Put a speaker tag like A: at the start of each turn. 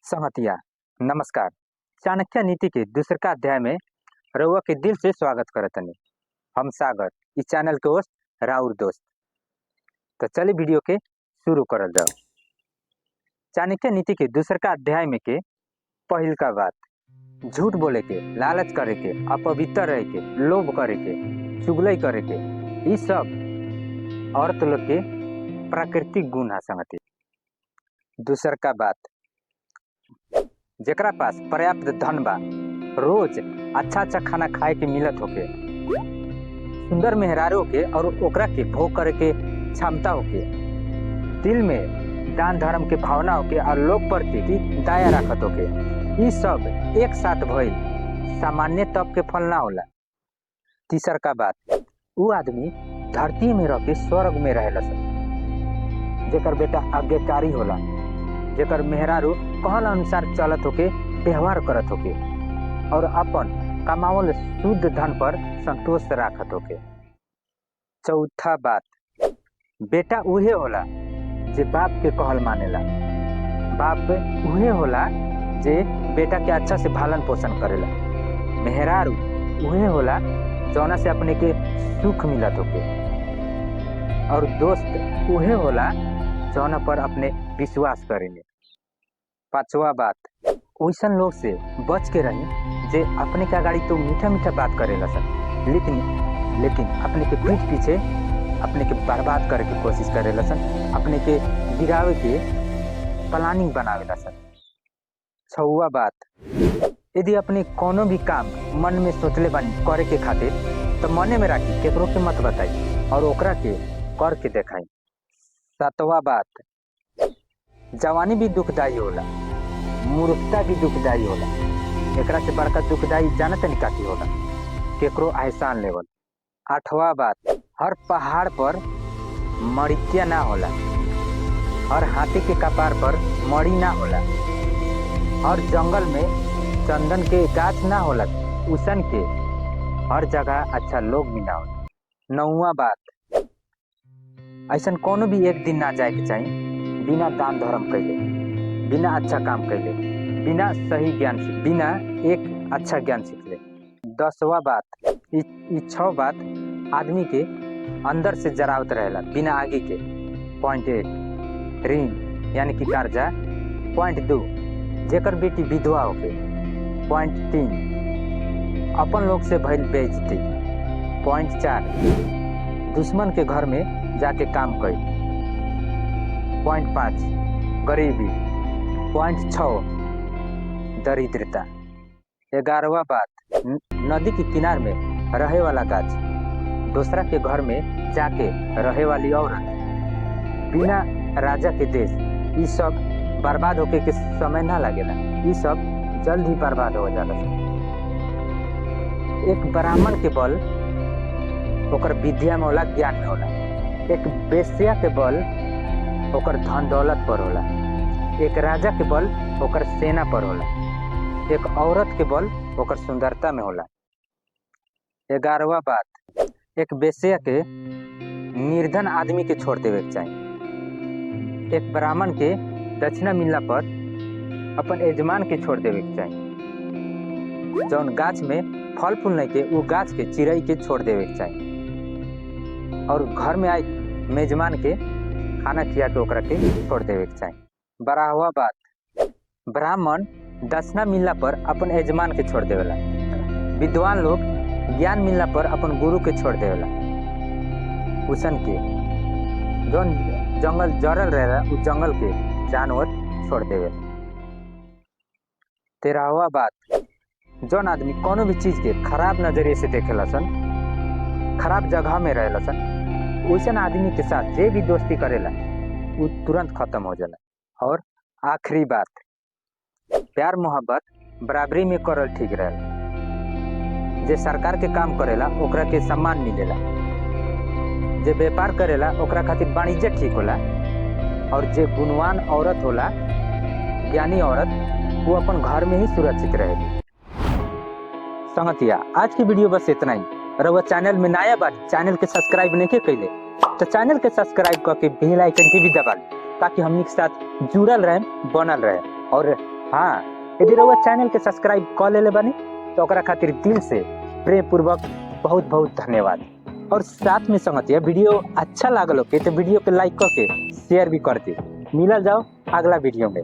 A: संगतिया नमस्कार। चाणक्य नीति के दूसरका अध्याय में रउआ के दिल से स्वागत करतनी। हम सागर, इस चैनल के होस्ट राउर दोस्त। तो चलिए वीडियो के शुरू करल जाओ। चाणक्य नीति के दूसरका अध्याय में के पहिल का बात, झूठ बोले के, लालच करे के, अपवित्र रहे के, लोभ करे के, चुगलई करे के, ये सब औरत लोग के प्राकृतिक गुण है। संगति दूसर का बात, जेकरा पास पर्याप्त धन बा, रोज अच्छा अच्छा खाना खाए के मिलत होके, सुंदर मेहरारू के और ओकरा के भोग करे के क्षमता होके, दिल में दान धर्म के भावना होके और लोग प्रति की दया रखत होके, ये सब एक साथ भइल सामान्य तब के फल ना होला। तीसर का बात, वो आदमी धरती में रह के स्वर्ग में रहेला सन, जेकर बेटा आज्ञाकारी होला, जेकर मेहरारू कहल अनुसार चलत होके, व्यवहार करत होके और अपन कमावल शुद्ध धन पर संतोष राखत होके। चौथा बात, बेटा उहे होला जे बाप के कहल मानेला, बाप उहे होला जे बेटा के अच्छा से पालन पोषण करेला, मेहरारू उहे होला जौना से अपने के सुख मिलत होके और दोस्त उहे होला जौना पर अपने विश्वास करेंगे। पांचवा बात, वैसन लोग से बच के रही जे अपने के अगाड़ी तो मीठा मीठा बात करेला सन, लेकिन अपने के पीठ पीछे अपने के बर्बाद करे के कोशिश करेला सन, अपने के गिरावे के प्लानिंग बनावेला सन। छवा बात, यदि अपने कोनो भी काम मन में सोचले बानी करे के खातिर तो मने में राखी, केकरो के मत बताई और ओकरा के कर के देखाई। सातवा बात, जवानी भी दुखदायी होला, मूर्खता भी दुखदायी होला, एकरा से बड़का दुखदायी जानत नहीं काती होला, केकरो एहसान लेवल। आठवां बात, हर पहाड़ पर मड़िया ना होला, हर हाथी के कपार पर मड़ी ना होला, हर जंगल में चंदन के गाछ ना होला, उसन के हर जगह अच्छा लोग भी ना होला। नौवां बात, ऐसा कोनो भी एक दिन ना जाए के चाहिए बिना दान धर्म कैले, बिना अच्छा काम कैले, बिना सही ज्ञान सीख, बिना एक अच्छा ज्ञान सीख ले। 10वां बात, ये 6 बात आदमी के अंदर से जरावत रहेला बिना आगे के। पॉइंट 1, ऋण यानी कि कर्जा। पॉइंट 2, जेकर बेटी विधवा होके। पॉइंट 3, अपन लोग से भइल बेइज्जती। पॉइंट 4, दुश्मन के घर में जाके काम कई। पॉइंट 5, गरीबी। पॉइंट 6, दरिद्रता। 11वां बात, नदी के किनार में रहे वाला गाछ, दूसरा के घर में जाके रहे वाली औरत, बिना राजा के देश, ये सब बर्बाद होके के समय ना लगेला, ये सब जल्द ही बर्बाद हो जाला। एक ब्राह्मण के बल ओकर विद्या में होला, ज्ञान में होला। एक वेश्या के बल ओकर धन दौलत पर होला। एक राजा के बल ओकर सेना पर होला। एक औरत के बल ओकर सुंदरता में होला। 11वां बात, एक वेश्या के निर्धन आदमी के छोड़ देवे के चाहिए। एक ब्राह्मण के दक्षिणा मिलला पर अपन यजमान के छोड़ देवे के चाहिए। जौन गाछ में फल फूल नहीं के, वो गाछ के चिड़ई के छोड़ देवे के चाहिए और घर में आई मेजमान के खाना खिया के ओकरा के छोड़ देवे के चाहिए। 12वां बात, ब्राह्मण दक्षिणा मिलला पर अपन यजमान के छोड़ देवेला। विद्वान लोग ज्ञान मिलला पर अपन गुरु के छोड़ देवेला। उसन के जौन जंगल जरल रहेला, उस जंगल के जानवर छोड़ देवेला। 13वां बात, जौन आदमी कोनो भी चीज के खराब नजरिए से देखेला सन, खराब जगह में रहेला सन, वैसन आदमी के साथ जे भी दोस्ती करेला वो तुरंत खत्म हो जाला। और आखिरी बात, प्यार मोहब्बत बराबरी में करल ठीक रहेला। जे सरकार के काम करेला ओकरा के सम्मान मिलेला, जे व्यापार करेला ओकरा खातिर वाणिज्य ठीक होला और जे गुणवान औरत होला, ज्ञानी औरत, वो अपन घर में ही सुरक्षित रहेगी। संगतिया आज की वीडियो बस इतना ही। रउआ चैनल में नया बात, चैनल के सब्सक्राइब नहीं के कैले तो चैनल के सब्सक्राइब करके बेल आइकन के भी दबा, ताकि हमनी के साथ जुड़ल रहे, बनल रहे और हाँ, यदि रउआ चैनल के सब्सक्राइब कर लेले बानी तो ओकरा खातिर दिल से प्रेम पूर्वक बहुत बहुत धन्यवाद। और साथ में संगतिया वीडियो अच्छा लागल हो के तो वीडियो के लाइक करके शेयर भी कर दी। मिलल जाओ अगला वीडियो में।